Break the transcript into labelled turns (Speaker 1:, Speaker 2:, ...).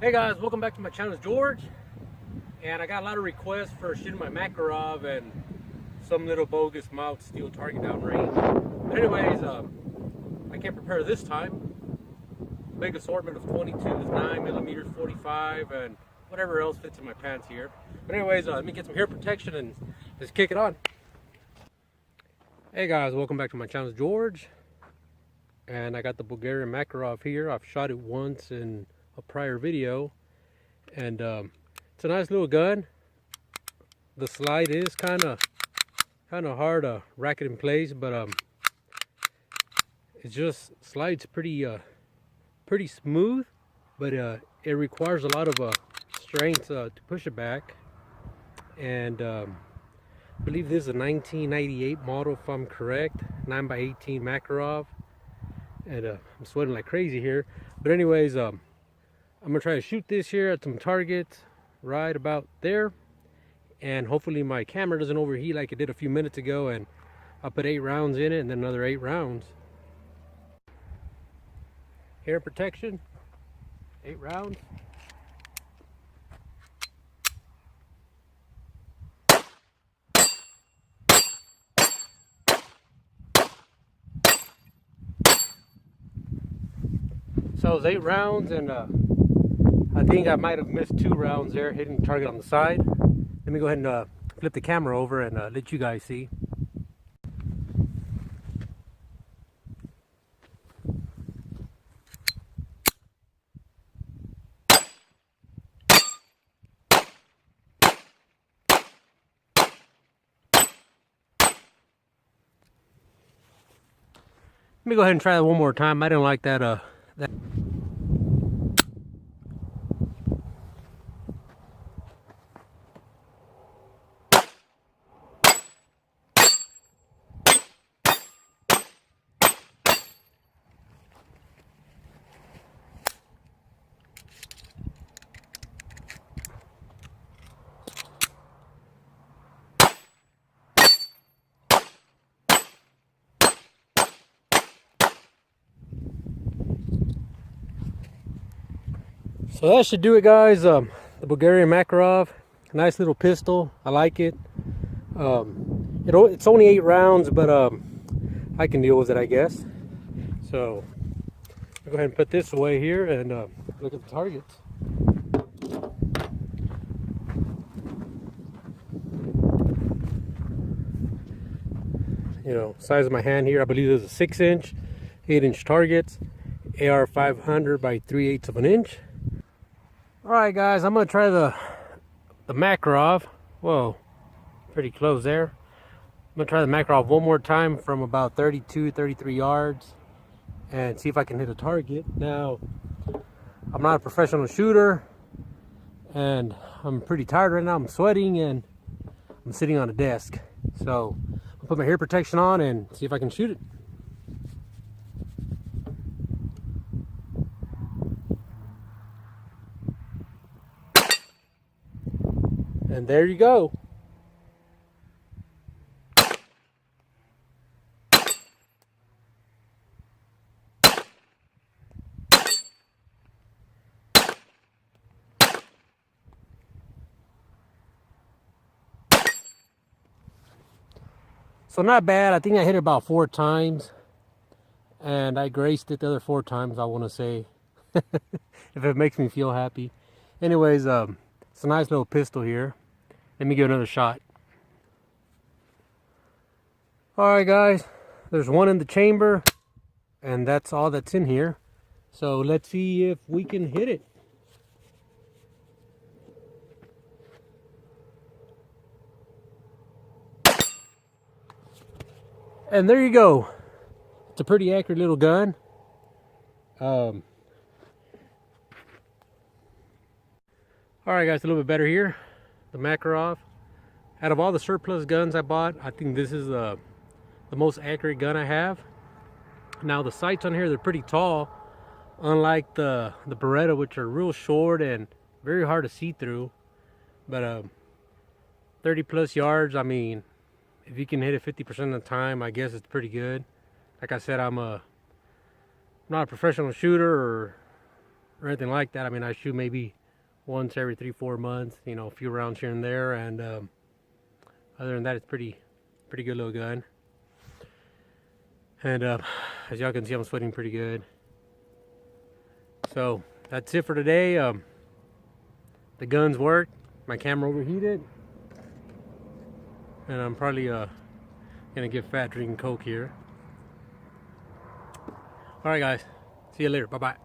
Speaker 1: Hey guys, welcome back to my channel. It's George, and I got a lot of requests for shooting my Makarov and some little bogus mild steel target downrange. But anyways, I can't prepare this time. Big assortment of 22s, 9mm, 45, and whatever else fits in my pants here. But anyways, let me get some hair protection and let's kick it on. Hey guys, welcome back to my channel. It's George, and I got the Bulgarian Makarov here. I've shot it once in a prior video, and it's a nice little gun. The slide is kind of hard to rack it in place, but it just slides pretty smooth, but it requires a lot of strength to push it back. And I believe this is a 1998 model, if I'm correct, 9x18 Makarov. And I'm sweating like crazy here, but anyways, I'm gonna try to shoot this here at some targets right about there, and hopefully my camera doesn't overheat like it did a few minutes ago, and I'll put 8 rounds in it and then another 8 rounds. Hair protection, 8 rounds. So it was 8 rounds, and I think I might have missed 2 rounds there, hitting the target on the side. Let me go ahead and flip the camera over and let you guys see. Let me go ahead and try that one more time. I didn't like that. So that should do it, guys. The Bulgarian Makarov, nice little pistol. I like it. It's only 8 rounds, but I can deal with it, I guess. So I'll go ahead and put this away here and look at the targets. You know, size of my hand here, I believe this is a 6-inch, 8-inch targets, AR 500 by 3/8 of an inch. Alright guys, I'm going to try the Makarov. Whoa, pretty close there. I'm going to try the Makarov one more time from about 32, 33 yards and see if I can hit a target. Now, I'm not a professional shooter, and I'm pretty tired right now. I'm sweating and I'm sitting on a desk. So, I'll put my hair protection on and see if I can shoot it. And there you go. So not bad. I think I hit it about 4 times, and I graced it the other 4 times, I want to say, if it makes me feel happy. Anyways, it's a nice little pistol here. Let me give another shot. Alright guys, there's one in the chamber, and that's all that's in here. So let's see if we can hit it. And there you go. It's a pretty accurate little gun. Alright guys, a little bit better here. The Makarov. Out of all the surplus guns I bought, I think this is the most accurate gun I have. Now the sights on here, they're pretty tall, unlike the Beretta, which are real short and very hard to see through. But 30 plus yards, I mean, if you can hit it 50% of the time, I guess it's pretty good. Like I said, I'm not a professional shooter or or anything like that. I mean, I shoot maybe once every 3-4 months, you know, a few rounds here and there, and other than that, it's pretty good little gun. And as y'all can see, I'm sweating pretty good. So that's it for today. The guns work. My camera overheated, and I'm probably gonna get fat drinking Coke here. All right, guys. See you later. Bye bye.